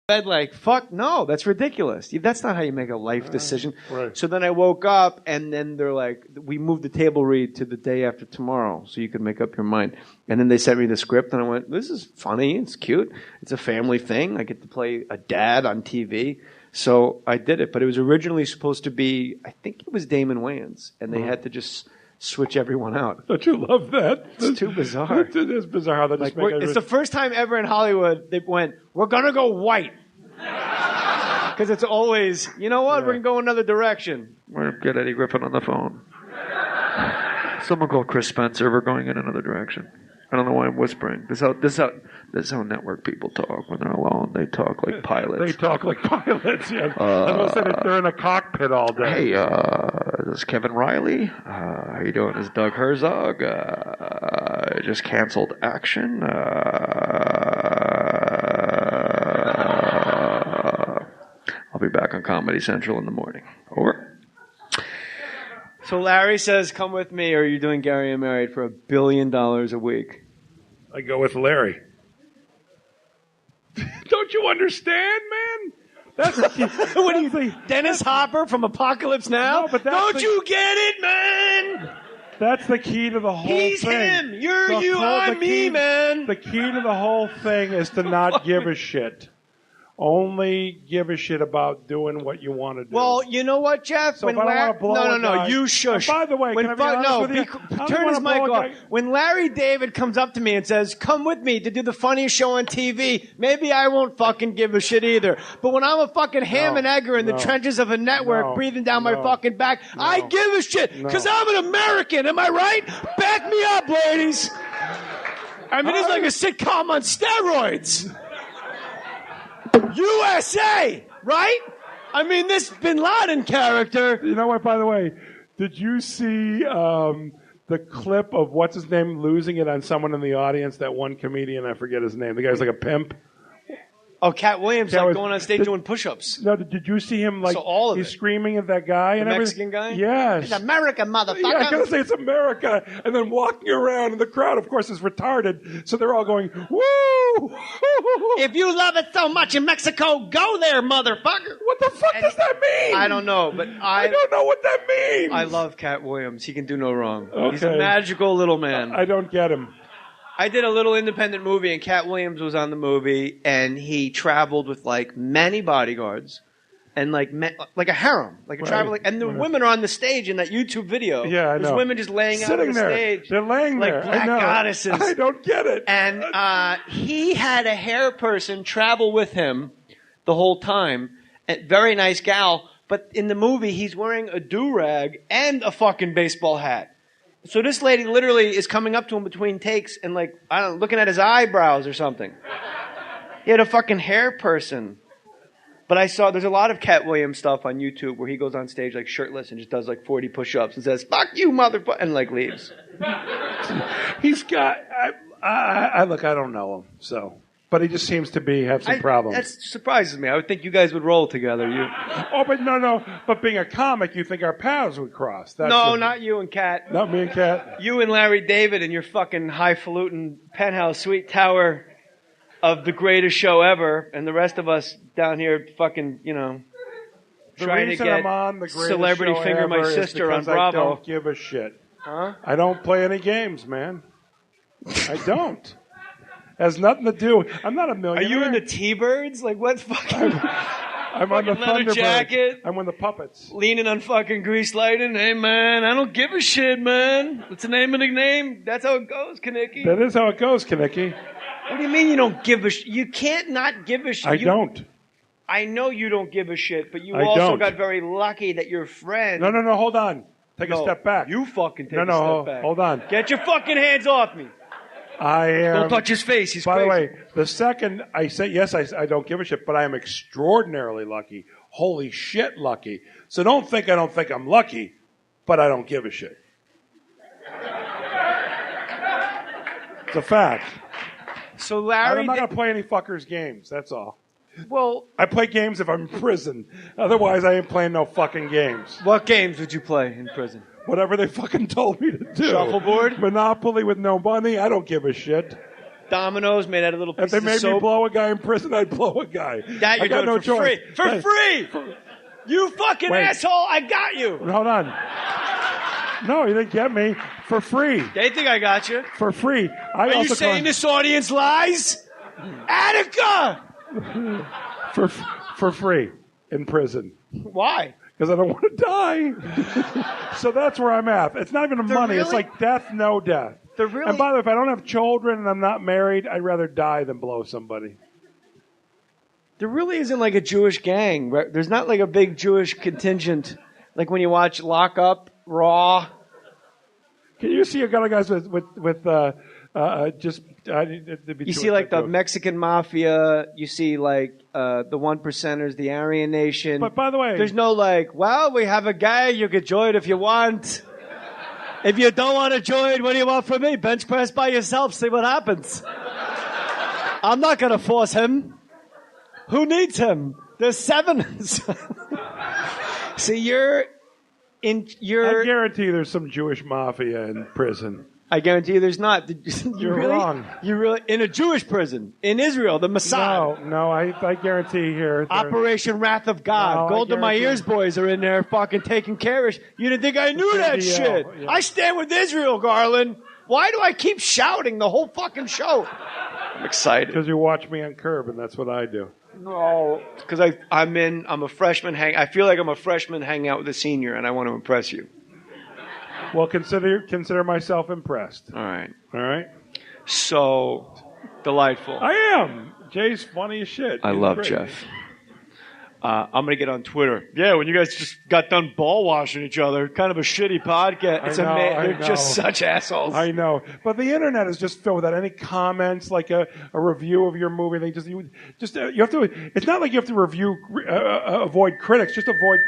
bed like, fuck no, that's ridiculous. That's not how you make a life decision. Right. So then I woke up, and then they're like, we moved the table read to the day after tomorrow so you could make up your mind. And then they sent me the script, and I went, this is funny. It's cute. It's a family thing. I get to play a dad on TV. So I did it. But it was originally supposed to be, I think it was Damon Wayans, and they had to just switch everyone out. Don't you love that? It's too bizarre. It is bizarre how they just make it. It's the first time ever in Hollywood they went, we're going to go white. Because it's always, you know what, we're going to go another direction. We're going to get Eddie Griffin on the phone. Someone call Chris Spencer. We're going in another direction. I don't know why I'm whispering. This is how network people talk when they're alone. They talk like pilots. They talk like pilots, yeah. Unless they're in a cockpit all day. Hey, this is Kevin Riley. How you doing? This is Doug Herzog. I just canceled Action. I'll be back on Comedy Central in the morning. Over. So Larry says, come with me, or you're doing Gary and Married for $1 billion a week. I go with Larry. Don't you understand, man? That's what do you think? Dennis Hopper from Apocalypse Now? No, but don't you get it, man? That's the key to the whole He's thing. He's him. You're you, I'm me, man. The key to the whole thing is to not give a shit. Only give a shit about doing what you want to do. Well, you know what, Jeff? So no, you shush. And by the way, can I be honest with you? Turn his mic off. When Larry David comes up to me and says, come with me to do the funniest show on TV, maybe I won't fucking give a shit either. But when I'm a fucking ham and egger in the trenches of a network breathing down my fucking back, I give a shit because I'm an American. Am I right? Back me up, ladies. I mean, it's like a sitcom on steroids. USA, right? I mean, this Bin Laden character. You know what, by the way, did you see the clip of what's his name losing it on someone in the audience, that one comedian, I forget his name. The guy's like a pimp. Oh, Cat Williams, going on stage doing push-ups. No, did you see him, like, so all of he's screaming at that guy? The and Mexican guy? Yes. It's America, motherfucker. Yeah, I gotta say it's America. And then walking around, and the crowd, of course, is retarded. So they're all going, woo! If you love it so much in Mexico, go there, motherfucker. What the fuck does that mean? I don't know, but I don't know what that means. I love Cat Williams. He can do no wrong. Okay. He's a magical little man. I don't get him. I did a little independent movie, and Cat Williams was on the movie, and he traveled with, like, many bodyguards and, like a harem, like a traveling. And the women are on the stage in that YouTube video. Yeah, I know. There's women just laying out on the stage. They're laying like there. Black I know. goddesses. I don't get it. And he had a hair person travel with him the whole time. A very nice gal. But in the movie, he's wearing a do-rag and a fucking baseball hat. So this lady literally is coming up to him between takes and, like, I don't know, looking at his eyebrows or something. He had a fucking hair person. But I saw there's a lot of Cat Williams stuff on YouTube where he goes on stage like shirtless and just does like 40 push-ups and says, fuck you, motherfucker, and like leaves. He's got, look, I don't know him, so. But he just seems to have some problems. That surprises me. I would think you guys would roll together. Oh, but no. But being a comic, you think our paths would cross. Not you and Kat. Not me and Kat. You and Larry David and your fucking highfalutin penthouse suite tower of the greatest show ever, and the rest of us down here fucking, trying to get I'm on the Celebrity show Finger My Sister on Bravo. I don't give a shit. Huh? I don't play any games, man. I don't. Has nothing to do. I'm not a millionaire. Are you in the T-Birds? Like what fucking? I'm on the leather Thunderbirds. jacket. I'm on the Puppets. Leaning on fucking Grease Lightning. Hey man, I don't give a shit, man. What's the name of the name? That's how it goes, Kanicki. That is how it goes, Kanicki. What do you mean you don't give a shit? You can't not give a shit. I don't. I know you don't give a shit, but you I also don't. got very lucky that your friend. No, hold on. Take a step back. You fucking take a step back. Hold on. Get your fucking hands off me. I am. Don't touch his face. He's By crazy. the way, the second I say yes, I don't give a shit, but I am extraordinarily lucky. Holy shit, lucky. So don't think I'm lucky, but I don't give a shit. It's a fact. So Larry, I'm not going to play any fuckers games. That's all. Well, I play games if I'm in prison. Otherwise, I ain't playing no fucking games. What games would you play in prison? Whatever they fucking told me to do. Shuffleboard? Monopoly with no money. I don't give a shit. dominoes made out of little If pieces they of made soap. me blow a guy in prison, I'd blow a guy. That you're I got doing no for choice. free. For free! You fucking asshole, I got you. Hold on. No, you didn't get me. For free. They think I got you. For free. Are you saying this audience lies? Attica! For free in prison. Why? Because I don't want to die. So that's where I'm at. It's not even money. It's like death, no death. And by the way, if I don't have children and I'm not married, I'd rather die than blow somebody. There really isn't like a Jewish gang. Right? There's not like a big Jewish contingent. Like when you watch Lock Up, Raw. Can you see a lot of guys with just... You see like the Mexican mafia. You see like the one percenters, the Aryan Nation. But by the way... There's no like, well, we have a guy. You can join if you want. If you don't want to join, what do you want from me? Bench press by yourself. See what happens. I'm not going to force him. Who needs him? There's 7. See, I guarantee there's some Jewish mafia in prison. I guarantee you there's not. You're wrong. You really in a Jewish prison in Israel, the Mossad. No, I guarantee here. Operation Wrath of God. No, Gold to my ears boys are in there fucking taking care of. You didn't think I knew that shit? Yeah. I stand with Israel, Garlin. Why do I keep shouting the whole fucking show? I'm excited. Because you watch me on Curb, and that's what I do. No, because I'm a freshman. I feel like I'm a freshman hanging out with a senior, and I want to impress you. Well, consider myself impressed. All right. So delightful. I am. Jay's funny as shit. I love Jeff. I'm going to get on Twitter. Yeah, when you guys just got done ball washing each other, kind of a shitty podcast. It's amazing. They're just such assholes. I know. But the internet is just filled without any comments, like a review of your movie. You have to, it's not like you have to avoid critics, just avoid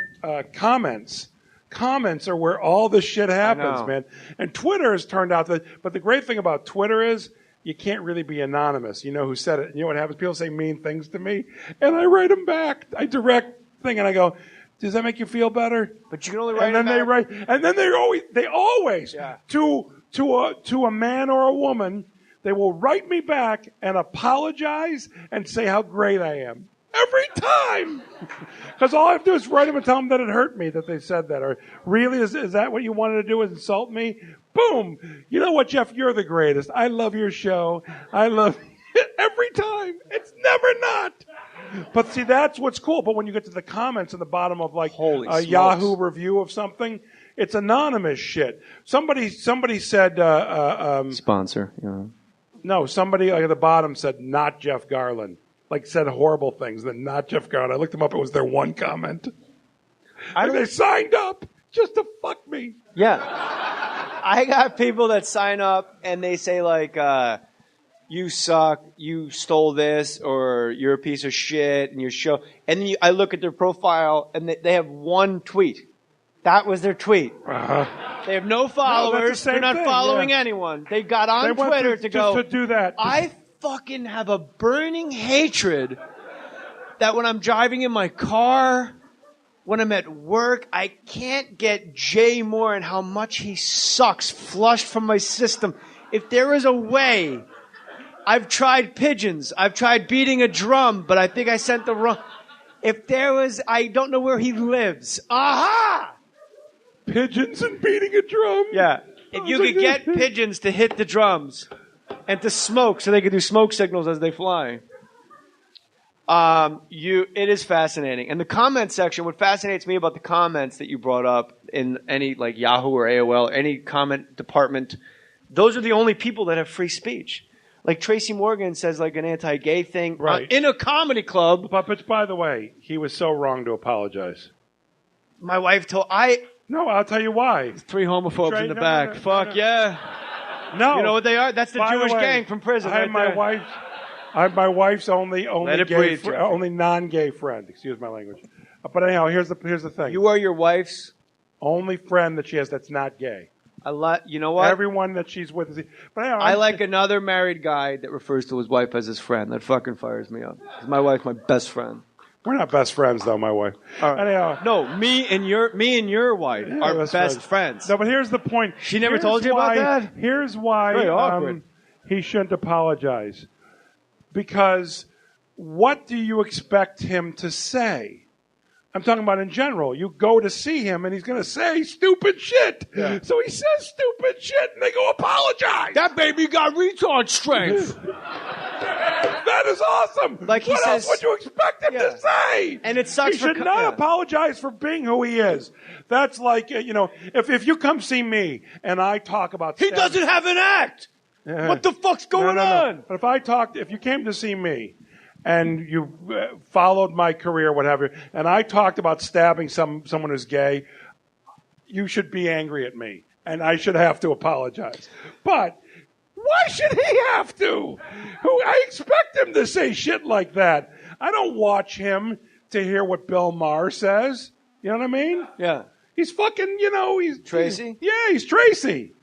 comments. Comments are where all this shit happens, man. And Twitter has turned out but the great thing about Twitter is you can't really be anonymous. You know who said it. You know what happens? People say mean things to me, and I write them back. I direct thing, and I go, does that make you feel better? But you can only write and then they always to a man or a woman, they will write me back and apologize and say how great I am. Every time. Because all I have to do is write them and tell them that it hurt me that they said that. Or really, is that what you wanted to do, is insult me? Boom. You know what, Jeff? You're the greatest. I love your show. I love it every time. It's never not. But see, that's what's cool. But when you get to the comments in the bottom of like a Yahoo review of something, it's anonymous shit. Somebody said... Sponsor. Yeah. No, somebody at the bottom said, not Jeff Garlin. Like said horrible things, then not Jeff Garlin. I looked them up. It was their one comment. They signed up just to fuck me. Yeah. I got people that sign up and they say like, you suck, you stole this, or you're a piece of shit, and your show. And then I look at their profile and they have one tweet. That was their tweet. Uh-huh. They have no followers. They're not following anyone. They got on Twitter to go. Just to do that. I fucking have a burning hatred that when I'm driving in my car, when I'm at work, I can't get Jay Mohr and how much he sucks flushed from my system. If there is a way, I've tried pigeons, I've tried beating a drum, but I think I sent the wrong. If there was, I don't know where he lives. Aha! Pigeons and beating a drum. Yeah. If you could get pigeons to hit the drums and to smoke so they could do smoke signals as they fly. It is fascinating. And the comment section, what fascinates me about the comments that you brought up in any like Yahoo or AOL, any comment department, those are the only people that have free speech. Like Tracy Morgan says like an anti-gay thing in a comedy club. But by the way, he was so wrong to apologize. My wife told No, I'll tell you why. 3 homophobes in the back. Fuck yeah. No. You know what they are? That's the Jewish gang from prison. I'm my wife's only non-gay friend. Excuse my language. But anyhow, here's the thing. You are your wife's only friend that she has that's not gay. You know what? Everyone that she's with is. But anyhow, I like another married guy that refers to his wife as his friend. That fucking fires me up. My wife's my best friend. We're not best friends, though, my wife. All right. Anyhow, no, me and your wife are best friends. No, but here's the point. She never told you about that? Here's why. Very awkward. he shouldn't apologize. Because what do you expect him to say? I'm talking about in general. You go to see him and he's going to say stupid shit. Yeah. So he says stupid shit and they go apologize. That baby got retard strength. That is awesome. Like he what says, else would you expect him to say? And it sucks. He should not apologize for being who he is. That's like, if you come see me and I talk about he doesn't have an act. What the fuck's going on? But if you came to see me and you followed my career, whatever, and I talked about stabbing someone who's gay, you should be angry at me, and I should have to apologize. But why should he have to? I expect him to say shit like that. I don't watch him to hear what Bill Maher says. You know what I mean? Yeah. He's fucking, he's... Tracy? He's Tracy.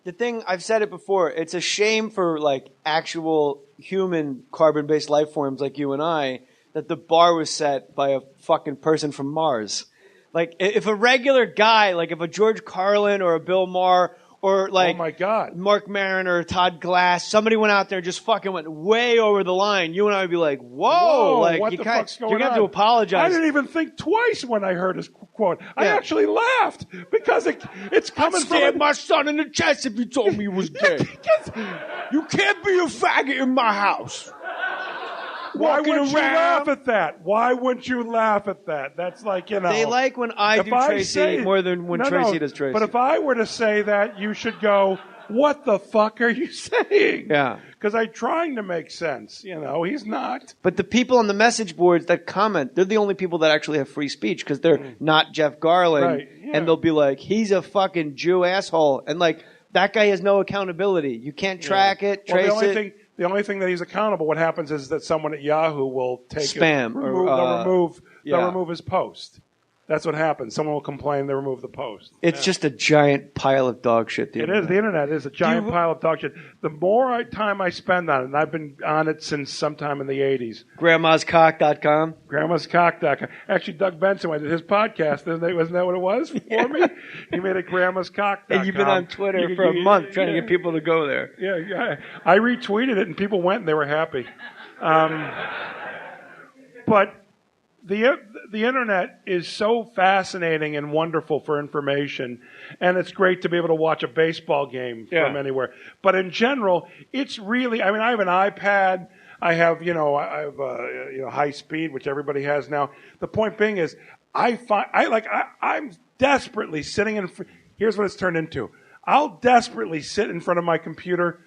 The thing, I've said it before, it's a shame for, like, actual human carbon-based life forms like you and I that the bar was set by a fucking person from Mars. Like, if a regular guy, like if a George Carlin or a Bill Maher or, like, oh my God, Mark Maron or Todd Glass, somebody went out there and just fucking went way over the line, you and I would be like, whoa like, what the fuck's going on? You're going to have to apologize. I didn't even think twice when I heard his quote. Yeah. I actually laughed because it's coming I'd stab my son in the chest if you told me he was gay. You can't be a faggot in my house. Why wouldn't you laugh at that? Why wouldn't you laugh at that? That's like, They like when I do Tracy more than when Tracy does Tracy. But if I were to say that, you should go, what the fuck are you saying? Yeah. Because I'm trying to make sense. He's not. But the people on the message boards that comment, they're the only people that actually have free speech because they're not Jeff Garlin. Right. Yeah. And they'll be like, he's a fucking Jew asshole. And like, that guy has no accountability. You can't track it, trace it. The only thing that he's accountable, what happens is that someone at Yahoo will take spam they'll remove his post. That's what happens. Someone will complain, they remove the post. It's just a giant pile of dog shit. It is. The internet is a giant pile of dog shit. The more time I spend on it, and I've been on it since sometime in the 80s. Grandma'sCock.com. Grandma'sCock.com. Actually, Doug Benson went to his podcast. Wasn't that what it was for me? He made it Grandma'sCock.com. And you've been on Twitter for a month trying to get people to go there. Yeah. I retweeted it, and people went, and they were happy. But the internet is so fascinating and wonderful for information, and it's great to be able to watch a baseball game from anywhere. But in general, it's really, I have an iPad. I have high speed, which everybody has now. The point being is, I'm desperately sitting in. Here's what it's turned into. I'll desperately sit in front of my computer,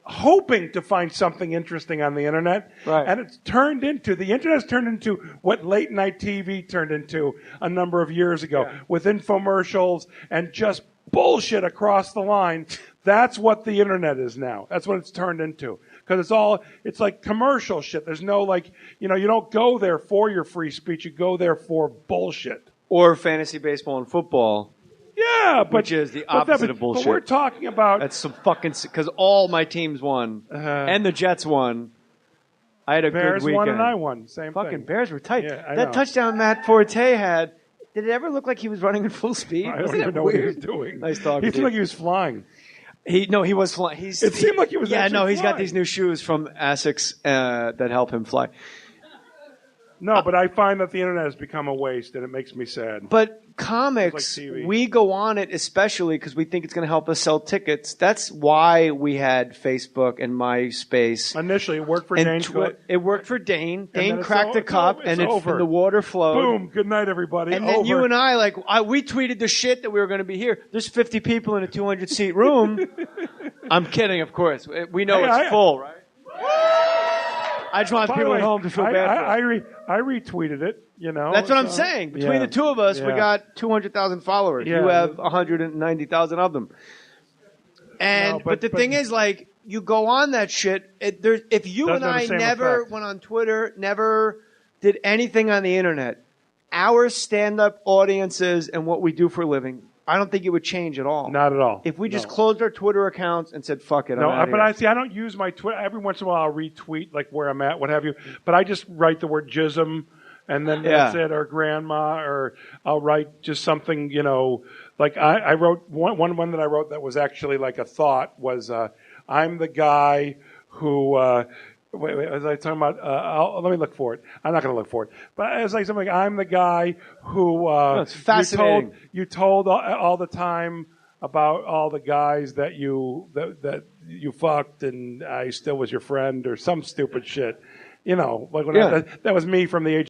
hoping to find something interesting on the internet. Right. And the internet's turned into what late night TV turned into a number of years ago with infomercials and just bullshit across the line. That's what the internet is now. That's what it's turned into. Because it's like commercial shit. There's no you don't go there for your free speech. You go there for bullshit. Or fantasy baseball and football. Yeah, which is the opposite of bullshit. But we're talking about... That's some fucking... Because all my teams won. And the Jets won. I had a Bears good weekend. won and I won. Same fucking thing. Bears were tight. Yeah, that touchdown Matt Forte had, did it ever look like he was running at full speed? I don't even know what he was doing. Nice talking. He seemed like he was flying. He was flying. It seemed like he was actually flying. He's got these new shoes from Asics that help him fly. No, but I find that the internet has become a waste, and it makes me sad. But comics, like we go on it especially because we think it's going to help us sell tickets. That's why we had Facebook and MySpace. Initially, it worked for Dane. It worked for Dane. Dane cracked the cup, and the water flowed. Boom. Good night, everybody. And then you and I, we tweeted the shit that we were going to be here. There's 50 people in a 200-seat room. I'm kidding, of course. We know it's full, right? I just want people at home to feel bad for it. I retweeted it, That's what I'm saying. Between the two of us, we got 200,000 followers. You have 190,000 of them. And but the thing is, you go on that shit. If you and I never went on Twitter, never did anything on the internet, our stand-up audiences and what we do for a living, I don't think it would change at all. Not at all. If we just closed our Twitter accounts and said, fuck it. I don't use my Twitter. Every once in a while I'll retweet where I'm at, what have you. But I just write the word jism and then that's it, or grandma, or I'll write just something, I wrote one that I wrote that was actually like a thought was, I'm the guy who. Wait, as I talking about, let me look for it. I'm not going to look for it. But as I something, I'm the guy who it's fascinating. you told all the time about all the guys that you fucked, and I still was your friend, or some stupid shit. Like when that was me from the age